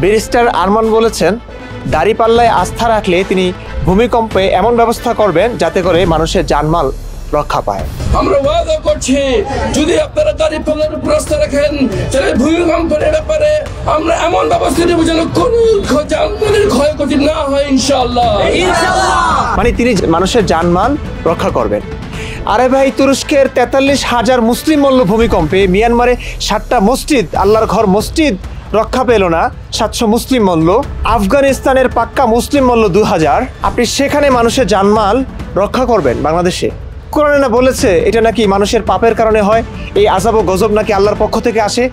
Barrister Arman বলেছেন, দাঁড়িপাল্লায় আস্থা রাখলে তিনি ভূমিকম্পে এমন ব্যবস্থা করবেন যাতে করে মানুষের জানমাল রক্ষা পায়। আমরা ওয়াদা করছি, যদি আপনারা দাঁড়িপাল্লার উপর আস্থা রাখেন তাহলে ভূমিকম্পের ব্যাপারে আমরা এমন ব্যবস্থা নেব যেন কোনো জানমালের ক্ষয়ক্ষতি না হয় ইনশাআল্লাহ। মানে তিনি মানুষের জানমাল রক্ষা করবেন। আরে ভাই, তুরস্কের 43,000 মুসলিম মল্ল ভূমিকম্পে, মিয়ানমারে 7টা মসজিদ, আল্লাহর ঘর মসজিদ রক্ষা পেল না, 700 মুসলিম মল্ল, আফগানিস্তানের পাক্কা মুসলিম মল্ল 2000, আপনি সেখানে মানুষের জানমাল রক্ষা করবেন বাংলাদেশে? কোরআনে না বলেছে এটা নাকি মানুষের পাপের কারণে হয়, এই আযাব ও গজব নাকি আল্লাহর পক্ষ থেকে আসে?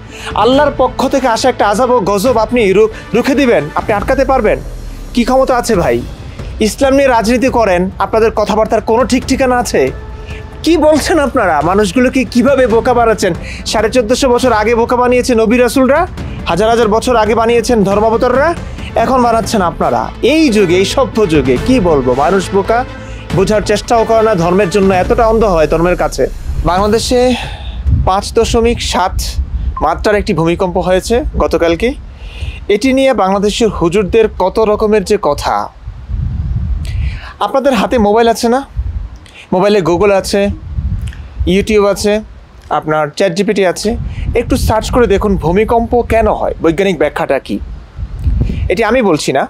আল্লাহর পক্ষ থেকে আসা একটা আযাব ও গজব আপনি রুখে দিবেন? আপনি আটকাতে পারবেন? কি ক্ষমতা আছে ভাই? ইসলাম নিয়ে রাজনীতি করেন, আপনাদের কথাবার্তার কোনো ঠিক ঠিকানা আছে? কি বলছেন আপনারা? মানুষগুলোকে কিভাবে বোকা বানাচ্ছেন? 1450 বছর আগে বোকা বানিয়েছে নবী রাসূলরা, হাজার হাজার বছর আগে বানিয়েছেন ধর্মাবতাররা, এখন বানাচ্ছেন আপনারা এই যুগে, এই সভ্য যুগে। কি বলবো, মানুষ বোকা, বোঝার চেষ্টাও করে না, ধর্মের জন্য এতটা অন্ধ হয় ধর্মের কাছে। বাংলাদেশে 5.7 মাত্রার একটি ভূমিকম্প হয়েছে গতকালকে। এটি নিয়ে বাংলাদেশের হুজুরদের কত রকমের যে কথা। আপনাদের হাতে মোবাইল আছে না? মোবাইলে গুগল আছে, ইউটিউব আছে, আপনার চ্যাটজিপিটি আছে। একটু সার্চ করে দেখুন ভূমিকম্প কেন হয়, বৈজ্ঞানিক ব্যাখ্যাটা কি। এটি আমি বলছি না,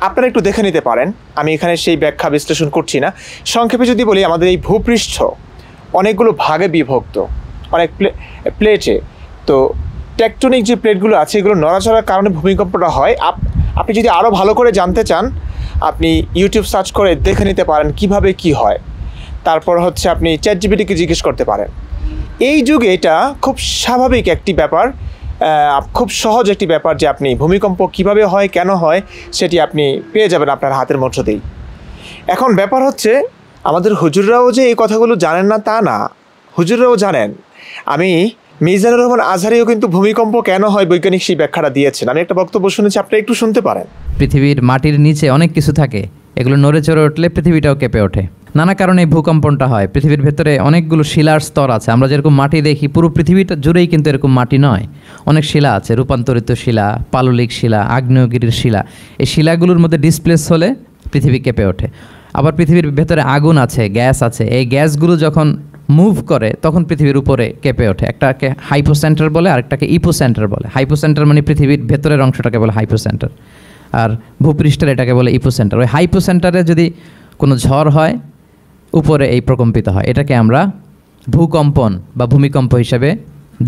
আপনারা একটু দেখে নিতে পারেন। আমি এখানে সেই ব্যাখ্যা বিশ্লেষণ করছি না। সংক্ষেপে যদি বলি, আমাদের এই ভূপৃষ্ঠ অনেকগুলো ভাগে বিভক্ত, অনেক প্লেটে। তো টেকটনিক যে প্লেটগুলো আছে এগুলো নড়াচড়ার কারণে ভূমিকম্পটা হয়। আপনি যদি আরও ভালো করে জানতে চান, আপনি ইউটিউব সার্চ করে দেখে নিতে পারেন কিভাবে কি হয়। তারপর হচ্ছে আপনি চ্যাটজিপিটিকে জিজ্ঞেস করতে পারেন। এই যুগে এটা খুব স্বাভাবিক একটি ব্যাপার, খুব সহজ একটি ব্যাপার যে আপনি ভূমিকম্প কিভাবে হয়, কেন হয়, সেটি আপনি পেয়ে যাবেন আপনার হাতের মুঠোতেই। এখন ব্যাপার হচ্ছে, আমাদের হুজুররাও যে এই কথাগুলো জানেন না তা না, হুজুররাও জানেন। আমি মিজানুর রহমান আজহারিও কিন্তু ভূমিকম্প কেন হয় বৈজ্ঞানিক সেই ব্যাখ্যাটা দিয়েছেন। আমি একটা বক্তব্য শুনেছি, আপনি একটু শুনতে পারেন। পৃথিবীর মাটির নিচে অনেক কিছু থাকে, এগুলো নড়ে চড়ে উঠলে পৃথিবীটাও কেঁপে ওঠে। নানা কারণে ভূকম্পনটা হয়। পৃথিবীর ভেতরে অনেকগুলো শিলার স্তর আছে। আমরা যেরকম মাটি দেখি, পুরো পৃথিবীটা জুড়েই কিন্তু এরকম মাটি নয়, অনেক শিলা আছে, রূপান্তরিত শিলা, পাললিক শিলা, আগ্নেয়গিরির শিলা। এই শিলাগুলোর মধ্যে ডিসপ্লেস হলে পৃথিবী কেঁপে ওঠে। আবার পৃথিবীর ভেতরে আগুন আছে, গ্যাস আছে, এই গ্যাসগুলো যখন মুভ করে তখন পৃথিবীর উপরে কেঁপে ওঠে। একটাকে হাইপোসেন্টার বলে, আরেকটাকে ইপোসেন্টার বলে। হাইপোসেন্টার মানে পৃথিবীর ভেতরের অংশটাকে বলে হাইপোসেন্টার, আর ভূপৃষ্ঠের এটাকে বলে ইপোসেন্টার। ওই হাইপোসেন্টারে যদি কোনো ঝড় হয়, উপরে এই প্রকম্পিত হয়, এটাকে আমরা ভূকম্পন বা ভূমিকম্প হিসেবে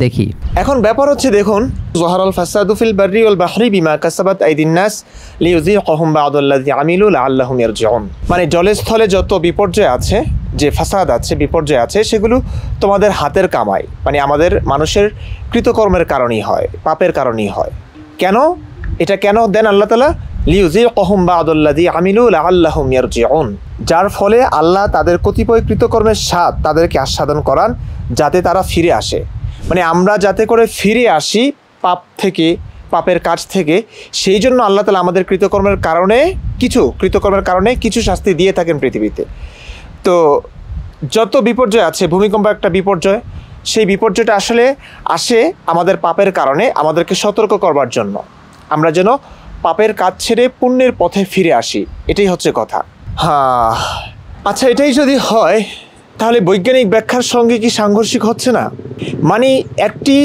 দেখি। এখন ব্যাপার হচ্ছে, দেখুন, যহারাল ফাসাদু ফিল বাররি ওয়াল বাহরি বিমা কাসাবাত আইদিন নাস লিইউযিকুহুম বা'দাল্লাযী আমিলু লাআল্লাহুম ইয়ারজিউন। মানে জলে স্থলে যত বিপর্যয় আছে, যে ফাসাদ আছে, বিপর্যয় আছে, সেগুলো তোমাদের হাতের কামাই, মানে আমাদের মানুষের কৃতকর্মের কারণেই হয়, পাপের কারণেই হয়। কেন এটা কেন দেন আল্লাহ তাআলা? লিইউযিকুহুম বা'দাল্লাযী আমিলু লাআল্লাহুম ইয়ারজিউন, যার ফলে আল্লাহ তাদের কতিপয় কৃতকর্মের স্বাদ তাদেরকে আস্বাদন করান যাতে তারা ফিরে আসে। মানে আমরা যাতে করে ফিরে আসি পাপ থেকে, পাপের কাজ থেকে, সেই জন্য আল্লাহ তাআলা আমাদের কৃতকর্মের কারণে কিছু শাস্তি দিয়ে থাকেন পৃথিবীতে। তো যত বিপর্যয় আছে, ভূমিকম্প একটা বিপর্যয়, সেই বিপর্যয়টা আসলে আসে আমাদের পাপের কারণে, আমাদেরকে সতর্ক করবার জন্য, আমরা যেন পাপের কাজ ছেড়ে পুণ্যের পথে ফিরে আসি। এটাই হচ্ছে কথা। হ্যাঁ, আচ্ছা, এটাই যদি হয় তাহলে বৈজ্ঞানিক ব্যাখ্যার সঙ্গে কি সাংঘর্ষিক হচ্ছে না? মানে একটি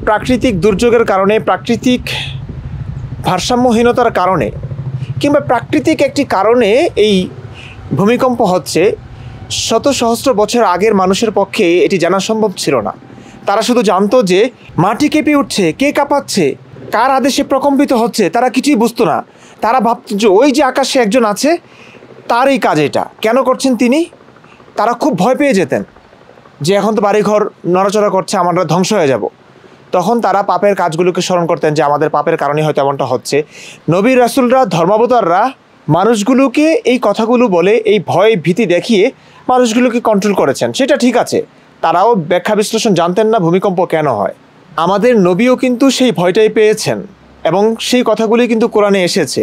প্রাকৃতিক দুর্যোগের কারণে, প্রাকৃতিক ভারসাম্যহীনতার কারণে, কিংবা প্রাকৃতিক একটি কারণে এই ভূমিকম্প হচ্ছে, শত সহস্র বছর আগের মানুষের পক্ষে এটি জানা সম্ভব ছিল না। তারা শুধু জানতো যে মাটি কেঁপে উঠছে, কে কাঁপাচ্ছে, কার আদেশে প্রকম্পিত হচ্ছে, তারা কিছুই বুঝতো না। তারা ভাবত যে ওই যে আকাশে একজন আছে, তার এই কাজ, এটা কেন করছেন তিনি। তারা খুব ভয় পেয়ে যেতেন যে এখন তো বাড়িঘর নড়াচড়া করছে, আমরা ধ্বংস হয়ে যাব। তখন তারা পাপের কাজগুলোকে স্মরণ করতেন যে আমাদের পাপের কারণে হয়তো এমনটা হচ্ছে। নবী রাসূলরা, ধর্মাবতাররা মানুষগুলোকে এই কথাগুলো বলে, এই ভয় ভীতি দেখিয়ে মানুষগুলোকে কন্ট্রোল করেছেন। সেটা ঠিক আছে, তারাও ব্যাখ্যা বিশ্লেষণ জানতেন না ভূমিকম্প কেন হয়। আমাদের নবীও কিন্তু সেই ভয়টাই পেয়েছেন এবং সেই কথাগুলি কিন্তু কোরআনে এসেছে।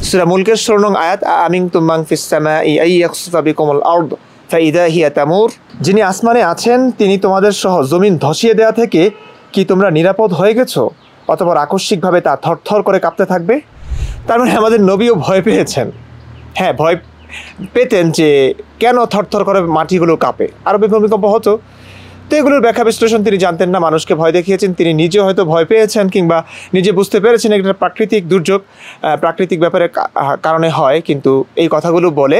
সূরা মুলকের 16 নং আয়াত, আমিনতুম মান ফিস সামাই আই ইয়াখসিফা বিকুমুল আরদ ফাইদা হিয়া তামুর, যিনি আসমানে আছেন তিনি তোমাদের সহ জমিন ধসিয়ে দেওয়া থেকে কি তোমরা নিরাপদ হয়ে গেছো, অতঃপর আকস্মিকভাবে তা থরথর করে কাঁপতে থাকবে। তার মানে আমাদের নবীও ভয় পেয়েছেন। হ্যাঁ, ভয় পেতেন যে কেন থরথর করে মাটিগুলো কাঁপে, আরবে ভূমিকম্প হতো। তো এগুলোর ব্যাখ্যা বিশ্লেষণ তিনি জানতেন না, মানুষকে ভয় দেখিয়েছেন, তিনি নিজে হয়তো ভয় পেয়েছেন কিংবা নিজে বুঝতে পেরেছেন একটা প্রাকৃতিক দুর্যোগ, প্রাকৃতিক ব্যাপারের কারণে হয়। কিন্তু এই কথাগুলো বলে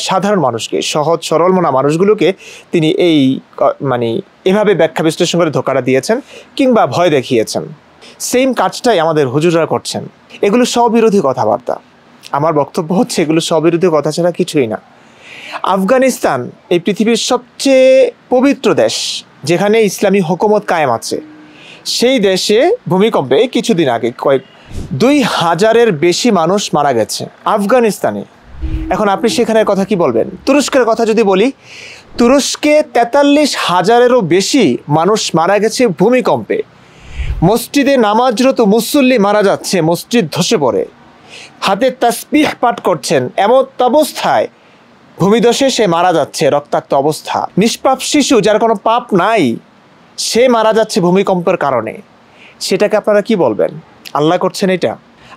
সাধারণ মানুষকে, সহজ সরল মনা মানুষগুলোকে তিনি মানে এভাবে ব্যাখ্যা বিশ্লেষণ করে ধোকাটা দিয়েছেন কিংবা ভয় দেখিয়েছেন। সেম কাজটাই আমাদের হুজুররা করছেন। এগুলো স্ববিরোধী কথাবার্তা। আমার বক্তব্য হচ্ছে এগুলো স্ববিরোধী কথা ছাড়া কিছুই না। আফগানিস্তান এই পৃথিবীর সবচেয়ে পবিত্র দেশ, যেখানে ইসলামী হুকুমত কায়েম আছে। সেই দেশে ভূমিকম্পে কিছুদিন আগে 2000-এর বেশি মানুষ মারা গেছে আফগানিস্তানে। এখন আপনি সেখানের কথা কি বলবেন? তুরস্কের কথা যদি বলি, তুরস্কে 43,000-এরও বেশি মানুষ মারা গেছে ভূমিকম্পে। মসজিদে নামাজরত মুসল্লি মারা যাচ্ছে, মসজিদ ধসে পড়ে, হাতে তাসবিহ পাঠ করছেন, এমন অবস্থায় ভূমিধসে সে মারা যাচ্ছে, রক্তাক্ত অবস্থা। নিষ্পাপ শিশু যার কোনো পাপ নাই, সে মারা যাচ্ছে ভূমিকম্পের কারণে। সেটাকে আপনারা কি বলবেন? আল্লাহ করছেন এটা?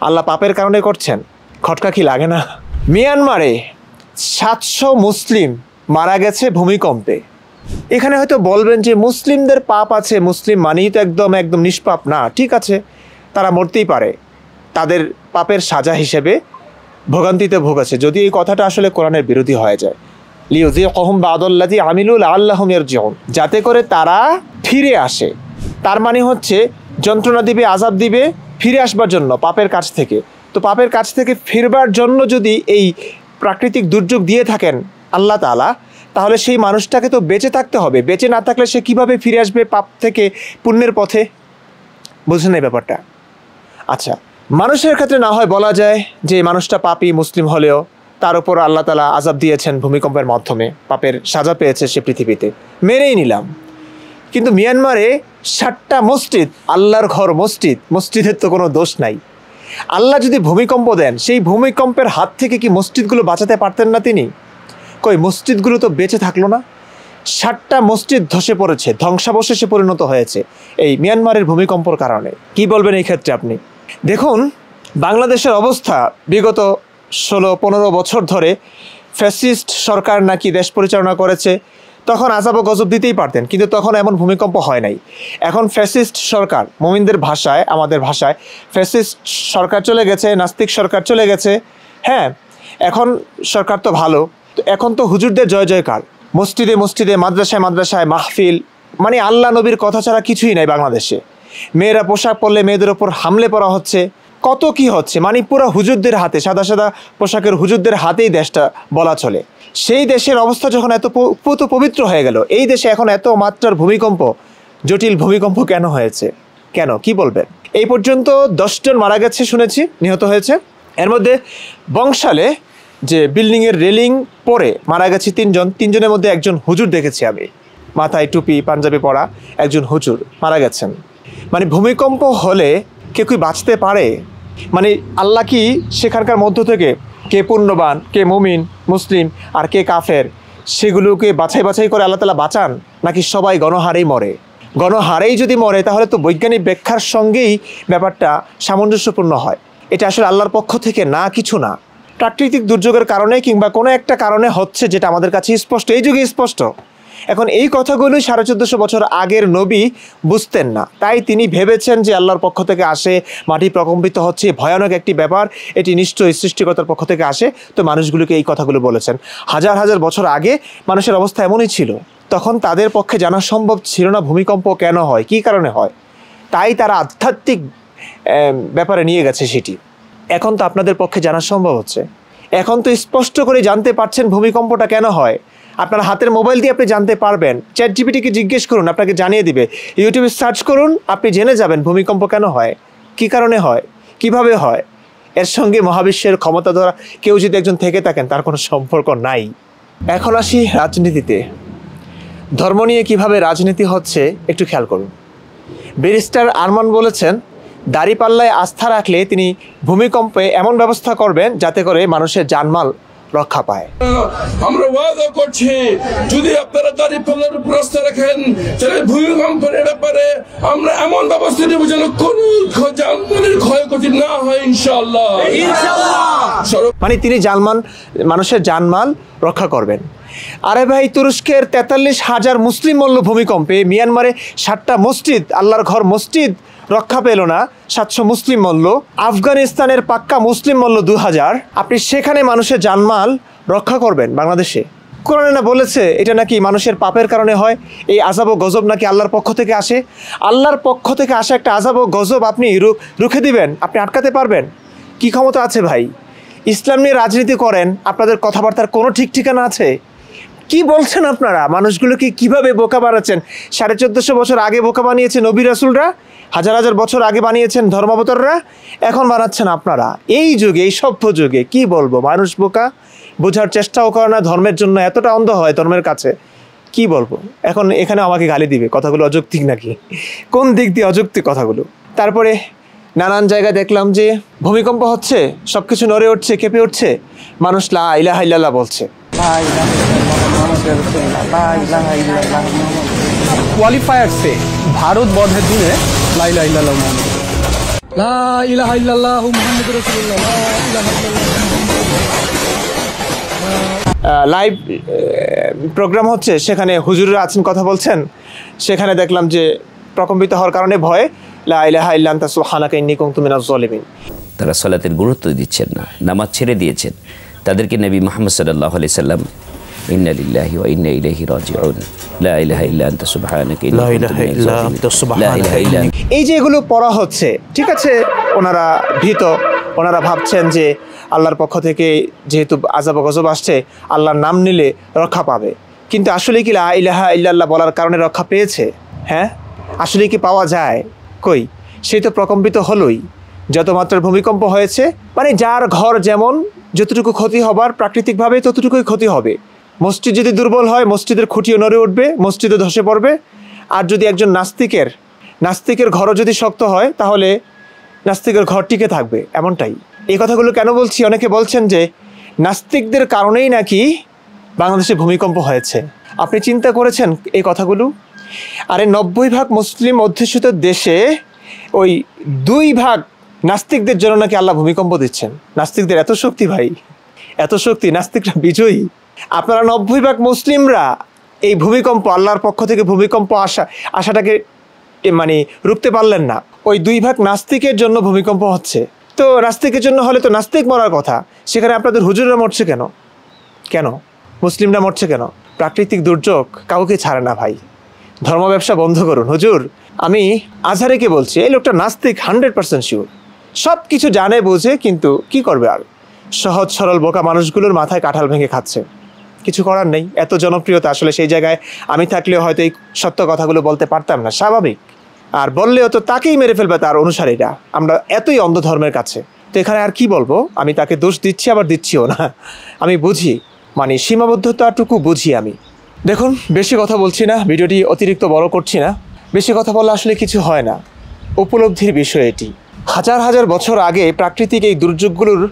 আল্লাহ পাপের কারণে করছেন? খটকা কি লাগে না? মিয়ানমারে 700 মুসলিম মারা গেছে ভূমিকম্পে। এখানে হয়তো বলবেন যে মুসলিমদের পাপ আছে, মুসলিম মানেই তো একদম নিষ্পাপ না। ঠিক আছে, তারা মরতেই পারে, তাদের পাপের সাজা হিসেবে ভোগান্তিতে ভোগেছে। যদি এই কথাটা আসলে কোরআনের বিরোধী হয়ে যায়, লিউযীকুহুম বা'দাল্লাযী আমিলু লাআল্লাহুম ইয়ারজিউন, যাতে করে তারা ফিরে আসে। তার মানে হচ্ছে যন্ত্রণা দিবে, আযাব দিবে, ফিরে আসবার জন্য পাপের কাছ থেকে। তো পাপের কাছ থেকে ফিরবার জন্য যদি এই প্রাকৃতিক দুর্যোগ দিয়ে থাকেন আল্লাহ তাআলা, তাহলে সেই মানুষটাকে তো বেঁচে থাকতে হবে। বেঁচে না থাকলে সে কিভাবে ফিরে আসবে পাপ থেকে পুণ্যের পথে? বুঝছেন এই ব্যাপারটা? আচ্ছা, মানুষের ক্ষেত্রে না হয় বলা যায় যে মানুষটা পাপী, মুসলিম হলেও তার উপর আল্লাহ তাআলা আযাব দিয়েছেন ভূমিকম্পের মাধ্যমে, পাপের সাজা পেয়েছে সে পৃথিবীতে, মেনেই নিলাম। কিন্তু মিয়ানমারে 7টা মসজিদ, আল্লাহর ঘর মসজিদ, মসজিদের তো কোনো দোষ নাই। আল্লাহ যদি ভূমিকম্প দেন, সেই ভূমিকম্পের হাত থেকে কি মসজিদগুলো বাঁচাতে পারতেন না তিনি? কই, মসজিদগুলো তো বেঁচে থাকলো না। 7টা মসজিদ ধসে পড়েছে, ধ্বংসাবশেষে পরিণত হয়েছে এই মিয়ানমারের ভূমিকম্পর কারণে। কি বলবেন এই ক্ষেত্রে আপনি? দেখুন, বাংলাদেশের অবস্থা বিগত 16-15 বছর ধরে ফ্যাসিস্ট সরকার নাকি দেশ পরিচালনা করেছে। তখন আযাব ও গজব দিতেই পারতেন, কিন্তু তখন এমন ভূমিকম্প হয় নাই। এখন ফ্যাসিস্ট সরকার, মুমিনদের ভাষায়, আমাদের ভাষায় ফ্যাসিস্ট সরকার চলে গেছে, নাস্তিক সরকার চলে গেছে। হ্যাঁ, এখন সরকার তো ভালো। তো এখন তো হুজুরদের জয় জয়কার, মসজিদে মসজিদে, মাদ্রাসায় মাদ্রাসায় মাহফিল, মানে আল্লাহ নবীর কথা ছাড়া কিছুই নাই বাংলাদেশে। মেয়েরা পোশাক পরলে মেয়েদের ওপর হামলে পড়া হচ্ছে, কত কি হচ্ছে, মানে পুরো হুজুরদের হাতে, সাদা সাদা পোশাকের হুজুরদের হাতেই দেশটা বলা চলে। সেই দেশের অবস্থা যখন এত পবিত্র হয়ে গেল, এই দেশে এখন এত মাত্রার ভূমিকম্প, জটিল ভূমিকম্প কেন হয়েছে? কেন, কি বলবেন? এই পর্যন্ত 10 জন মারা গেছে শুনেছি, নিহত হয়েছে। এর মধ্যে বংশালে যে বিল্ডিংয়ের রেলিং পরে মারা গেছে 3 জন। 3 জনের মধ্যে একজন হুজুর দেখেছি আমি, মাথায় টুপি পাঞ্জাবি পরা একজন হুজুর মারা গেছেন। মানে ভূমিকম্প হলে কেউ কি বাঁচতে পারে? মানে আল্লাহ কি সেখানকার মধ্য থেকে কে পুণ্যবান, কে মুমিন মুসলিম আর কে কাফের, সেগুলোকে বাছাই বাছাই করে আল্লাহ তাআলা বাঁচান, নাকি সবাই গণহারেই মরে? গণহারেই যদি মরে, তাহলে তো বৈজ্ঞানিক ব্যাখ্যার সঙ্গেই ব্যাপারটা সামঞ্জস্যপূর্ণ হয়। এটা আসলে আল্লাহর পক্ষ থেকে না, কিছু না, প্রাকৃতিক দুর্যোগের কারণে কিংবা কোনো একটা কারণে হচ্ছে, যেটা আমাদের কাছে স্পষ্ট, এই যুগে স্পষ্ট। এখন এই কথাগুলোই 1450 বছর আগের নবী বুঝতেন না, তাই তিনি ভেবেছেন যে আল্লাহর পক্ষ থেকে আসে, মাটি প্রকম্পিত হচ্ছে, ভয়ানক একটি ব্যাপার, এটি নিশ্চয়ই সৃষ্টিকর্তার পক্ষ থেকে আসে। তো মানুষগুলোকে এই কথাগুলো বলেছেন। হাজার হাজার বছর আগে মানুষের অবস্থা এমনই ছিল, তখন তাদের পক্ষে জানা সম্ভব ছিল না ভূমিকম্প কেন হয়, কী কারণে হয়। তাই তারা আধ্যাত্মিক ব্যাপারে নিয়ে গেছে সেটি। এখন তো আপনাদের পক্ষে জানা সম্ভব হচ্ছে, এখন তো স্পষ্ট করে জানতে পারছেন ভূমিকম্পটা কেন হয়। আপনার হাতের মোবাইল দিয়ে আপনি জানতে পারবেন, চ্যাটজিপিটিকে জিজ্ঞেস করুন, আপনাকে জানিয়ে দিবে। ইউটিউবে সার্চ করুন, আপনি জেনে যাবেন ভূমিকম্প কেন হয়, কী কারণে হয়, কিভাবে হয়। এর সঙ্গে মহাবিশ্বের ক্ষমতা ধরা কেউ যদি একজন থেকে থাকেন, তার কোনো সম্পর্ক নাই। এখন আসি রাজনীতিতে। ধর্ম নিয়ে কিভাবে রাজনীতি হচ্ছে একটু খেয়াল করুন। ব্যারিস্টার আরমান বলেছেন, দাড়িপাল্লায় আস্থা রাখলে তিনি ভূমিকম্পে এমন ব্যবস্থা করবেন যাতে করে মানুষের জানমাল রক্ষা পায়। আমরা ওয়াদা করছি যদি আপনারা দাঁড়িয়ে পাল্লার উপর আস্থা রাখেন তাহলে ভূমিকম্পের ব্যাপারে আমরা এমন ব্যবস্থা নেব যেন কোনো জানমালের ক্ষয়ক্ষতি না হয় ইনশাআল্লাহ। মানে তিনি মানুষের জানমাল রক্ষা করবেন। আরে ভাই, তুরস্কের 43,000 মুসলিম মল্ল ভূমিকম্পে মিয়ানমারে 7টা মসজিদ, আল্লাহর ঘর মসজিদ রক্ষা পেল না, 700 মুসলিম মল্ল। আফগানিস্তানের পাক্কা মুসলিম মল্ল 2000। আপনি সেখানে মানুষের জানমাল রক্ষা করবেন বাংলাদেশে? কোরআনে না বলেছে এটা নাকি মানুষের পাপের কারণে হয়, এই আযাব ও গজব নাকি আল্লাহর পক্ষ থেকে আসে। আল্লাহর পক্ষ থেকে আসা একটা আযাব ও গজব আপনি রুখে দিবেন? আপনি আটকাতে পারবেন? কি ক্ষমতা আছে ভাই? ইসলাম নিয়ে রাজনীতি করেন, আপনাদের কথাবার্তার কোনো ঠিক ঠিকানা আছে? কি বলছেন আপনারা? মানুষগুলোকে কিভাবে বোকা বানাচ্ছেন? 1450 বছর আগে বোকা বানিয়েছে নবী রাসূলরা, হাজার হাজার বছর আগে বানিয়েছেন ধর্মাবতাররা, এখন বানাচ্ছেন আপনারা এই যুগে, এই সভ্য যুগে। কি বলবো, মানুষ বোকা, বোঝার চেষ্টাও করে না, ধর্মের জন্য এতটা অন্ধ হয় ধর্মের কাছে। কি বলবো এখন? এখানে আমাকে গালি দিবে, কথাগুলো অযৌক্তিক নাকি? কোন দিক দিয়ে অযৌক্তিক কথাগুলো? তারপরে নানান জায়গায় দেখলাম যে ভূমিকম্প হচ্ছে, সব কিছু নড়ে উঠছে, কেঁপে উঠছে, মানুষ লা ইলাহা ইল্লাল্লাহ বলছে। क्वालिफायर ভারত বর্ধের দিনে লা ইলাহা ইল্লাল্লাহু মুহাম্মাদুর রাসূলুল্লাহ, লা ইলাহা ইল্লাল্লাহু মুহাম্মাদুর রাসূলুল্লাহ, লা ইলাহা ইল্লাল্লাহ। লাইভ প্রোগ্রাম হচ্ছে, সেখানে হুজুররা আছেন, কথা বলছেন, সেখানে দেখলাম যে প্রকম্পিত হওয়ার কারণে ভয়ে লা ইলাহা ইল্লা আনতা সুবহানাকা ইন্নী কুনতু মিনাজ জালিমিন। তারা সালাতের গুরুত্ব দিচ্ছেন না, নামাজ ছেড়ে দিয়েছেন। তাদেরকে নবী মুহাম্মদ সাল্লাল্লাহু আলাইহি সাল্লাম ইন্না লিল্লাহি ওয়া ইন্না ইলাইহি রাজিউন, লা ইলাহা ইল্লা আনতা সুবহানাকা ইন্নী কুনতু মিনাজ জালিমিন, লা ইলাহা ইল্লা। এই যে এগুলো পড়া হচ্ছে, ঠিক আছে, ওনারা ভীত, ওনারা ভাবছেন যে আল্লাহর পক্ষ থেকে যেহেতু আযাব গজব আসছে, আল্লাহর নাম নিলে রক্ষা পাবে। কিন্তু আসলে কি লা ইলাহা ইল্লাল্লাহ বলার কারণে রক্ষা পেয়েছে? হ্যাঁ, আসলে কি পাওয়া যায়? কই, সেই তো প্রকম্পিত হলোই। যত মাত্রার ভূমিকম্প হয়েছে, মানে যার ঘর যেমন যতটুকু ক্ষতি হবার প্রাকৃতিকভাবে ততটুকুই ক্ষতি হবে। মসজিদ যদি দুর্বল হয়, মসজিদের খুঁটিও নড়ে উঠবে, মসজিদও ধসে পড়বে। আর যদি একজন নাস্তিকের ঘরও যদি শক্ত হয়, তাহলে নাস্তিকের ঘর টিকে থাকবে, এমনটাই। এই কথাগুলো কেন বলছি? অনেকে বলছেন যে নাস্তিকদের কারণেই নাকি বাংলাদেশে ভূমিকম্প হয়েছে। আপনি চিন্তা করেছেন এই কথাগুলো? আরে 90% মুসলিম অধ্যুষিত দেশে ওই 2% নাস্তিকদের জন্য নাকি আল্লাহ ভূমিকম্প দিচ্ছেন। নাস্তিকদের এত শক্তি ভাই, এত শক্তি, নাস্তিকরা বিজয়ী। আপনারা 90% মুসলিমরা এই ভূমিকম্প, আল্লাহর পক্ষ থেকে ভূমিকম্প আশাটাকে মানে রুখতে পারলেন না। ওই 2% নাস্তিকের জন্য ভূমিকম্প হচ্ছে। তো নাস্তিকের জন্য হলে তো নাস্তিক মরার কথা, সেখানে আপনাদের হুজুররা মরছে কেন? কেন মুসলিমরা মরছে কেন? প্রাকৃতিক দুর্যোগ কাউকে ছাড়ে না ভাই। ধর্ম ব্যবসা বন্ধ করুন। হুজুর, আমি আজহারিকে বলছি, এই লোকটা নাস্তিক 100% শিওর, সব কিছু জানে বোঝে, কিন্তু কি করবে আর? সহজ সরল বোকা মানুষগুলোর মাথায় কাঁঠাল ভেঙে খাচ্ছে, কিছু করার নেই। এত জনপ্রিয়তা, আসলে সেই জায়গায় আমি থাকলেও হয়তো এই সত্য কথাগুলো বলতে পারতাম না, স্বাভাবিক। আর বললেও তো তাকেই মেরে ফেলবে তার অনুসারীরা, আমরা এতই অন্ধ ধর্মের কাছে। তো এখানে আর কি বলবো? আমি তাকে দোষ দিচ্ছি, আবার দিচ্ছিও না। আমি বুঝি, মানে সীমাবদ্ধতাটুকু বুঝি আমি। দেখুন, বেশি কথা বলছি না, ভিডিওটি অতিরিক্ত বড় করছি না। বেশি কথা বললে আসলে কিছু হয় না, উপলব্ধির বিষয় এটি। হাজার হাজার বছর আগে প্রাকৃতিক এই দুর্যোগগুলোর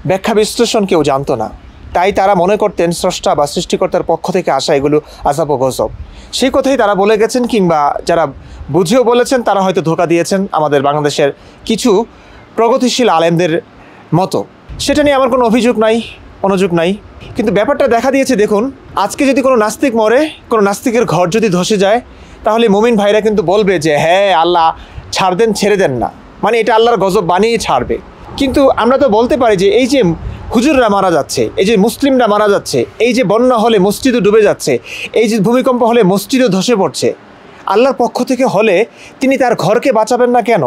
ব্যাখ্যা বিশ্লেষণ কেউ জানতো না, তাই তারা মনে করতেন স্রষ্টা বা সৃষ্টিকর্তার পক্ষ থেকে আসা এগুলো আযাব ও গজব। সেই কথাই তারা বলে গেছেন, কিংবা যারা বুঝেও বলেছেন তারা হয়তো ধোঁকা দিয়েছেন আমাদের বাংলাদেশের কিছু প্রগতিশীল আলেমদের মতো। সেটা নিয়ে আমার কোনো অভিযোগ নাই, অনুযোগ নাই। কিন্তু ব্যাপারটা দেখা দিয়েছে, দেখুন, আজকে যদি কোনো নাস্তিক মরে, কোনো নাস্তিকের ঘর যদি ধসে যায়, তাহলে মুমিন ভাইরা কিন্তু বলবে যে হ্যাঁ আল্লাহ ছাড় দেন, ছেড়ে দেন না, মানে এটা আল্লাহর গজব বানিয়ে ছাড়বে। কিন্তু আমরা তো বলতে পারি যে এই যে হুজুররা মারা যাচ্ছে, এই যে মুসলিমরা মারা যাচ্ছে, এই যে বন্যা হলে মসজিদও ডুবে যাচ্ছে, এই যে ভূমিকম্প হলে মসজিদও ধসে পড়ছে, আল্লাহর পক্ষ থেকে হলে তিনি তার ঘরকে বাঁচাবেন না কেন?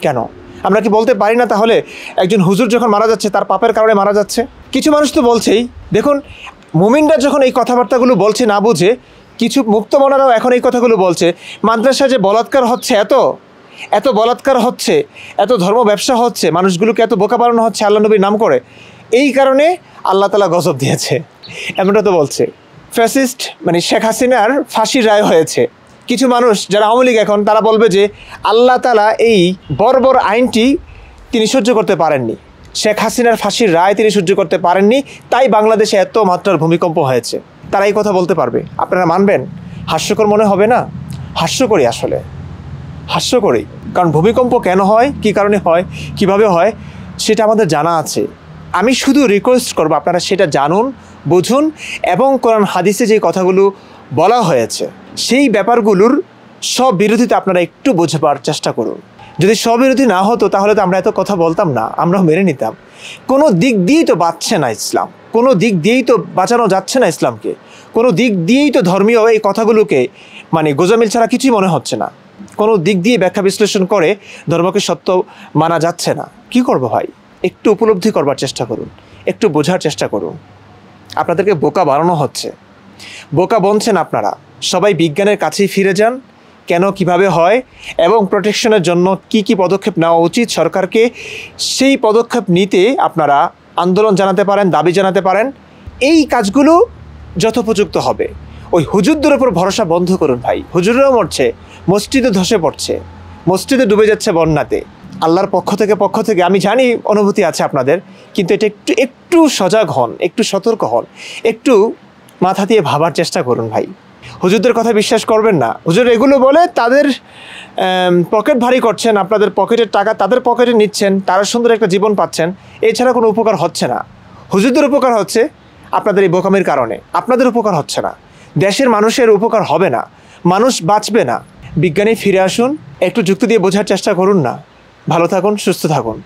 কেন আমরা কি বলতে পারি না তাহলে একজন হুজুর যখন মারা যাচ্ছে তার পাপের কারণে মারা যাচ্ছে? কিছু মানুষ তো বলছেই। দেখুন, মুমিনরা যখন এই কথাবার্তাগুলো বলছে না বুঝে, কিছু মুক্তমনারাও এখন এই কথাগুলো বলছে। মাদ্রাসায় যে বলাৎকার হচ্ছে, এত বলাৎকার হচ্ছে, এত ধর্ম ব্যবসা হচ্ছে, মানুষগুলোকে এত বোকা বানানো হচ্ছে আল্লাহ নবীর নাম করে, এই কারণে আল্লাহ তাআলা গজব দিয়েছে, এমনটা তো বলছে। ফ্যাসিস্ট মানে শেখ হাসিনার ফাঁসির রায় হয়েছে। কিছু মানুষ যারা আওয়ামী লীগ এখন, তারা বলবে যে আল্লাহ তাআলা এই বর্বর আইনটি তিনি সহ্য করতে পারেননি, শেখ হাসিনার ফাঁসির রায় তিনি সহ্য করতে পারেননি, তাই বাংলাদেশে এত মাত্রার ভূমিকম্প হয়েছে। তারা এই কথা বলতে পারবে, আপনারা মানবেন? হাস্যকর মনে হবে না? হাস্যকরই, আসলে হাস্যকরই। কারণ ভূমিকম্প কেন হয়, কী কারণে হয়, কিভাবে হয় সেটা আমাদের জানা আছে। আমি শুধু রিকোয়েস্ট করব আপনারা সেটা জানুন, বুঝুন এবং কোরআন হাদিসে যে কথাগুলো বলা হয়েছে সেই ব্যাপারগুলোর সব বিরোধিতা আপনারা একটু বোঝবার চেষ্টা করুন। যদি স্ববিরোধী না হতো তাহলে তো আমরা এত কথা বলতাম না, আমরা মেনে নিতাম। কোনো দিক দিয়েই তো বাঁচছে না ইসলাম, কোনো দিক দিয়েই তো বাঁচানো যাচ্ছে না ইসলামকে, কোনো দিক দিয়েই তো ধর্মীয় এই কথাগুলোকে মানে গোজামিল ছাড়া কিছুই মনে হচ্ছে না। কোনো দিক দিয়ে ব্যাখ্যা বিশ্লেষণ করে ধর্মকে সত্য মানা যাচ্ছে না। কি করব ভাই? একটু উপলব্ধি করবার চেষ্টা করুন, একটু বোঝার চেষ্টা করুন। আপনাদেরকে বোকা বানানো হচ্ছে, বোকা বনছেন আপনারা। সবাই বিজ্ঞানের কাছেই ফিরে যান, কেন কিভাবে হয় এবং প্রোটেকশনের জন্য কি কি পদক্ষেপ নেওয়া উচিত সরকারকে, সেই পদক্ষেপ নিতে আপনারা আন্দোলন জানাতে পারেন, দাবি জানাতে পারেন। এই কাজগুলো যথোপযুক্ত হবে। ওই হুজুরদের উপর ভরসা বন্ধ করুন ভাই। হুজুররাও মরছে, মসজিদে ধসে পড়ছে, মসজিদে ডুবে যাচ্ছে বন্যাতে। আল্লাহর পক্ষ থেকে আমি জানি অনুভূতি আছে আপনাদের, কিন্তু এটা একটু সজাগ হন, একটু সতর্ক হন, একটু মাথা দিয়ে ভাবার চেষ্টা করুন ভাই। হুজুরদের কথা বিশ্বাস করবেন না। হুজুর এগুলো বলে তাদের পকেট ভারী করছেন, আপনাদের পকেটের টাকা তাদের পকেটে নিচ্ছেন, তারা সুন্দর একটা জীবন পাচ্ছেন, এছাড়া কোনো উপকার হচ্ছে না। হুজুরদের উপকার হচ্ছে আপনাদের এই বোকামির কারণে, আপনাদের উপকার হচ্ছে না। দেশের মানুষের উপকার হবে না, মানুষ বাঁচবে না। বিজ্ঞানী ফিরে আসুন, একটু যুক্তি দিয়ে বোঝার চেষ্টা করুন না। ভালো থাকুন, সুস্থ থাকুন।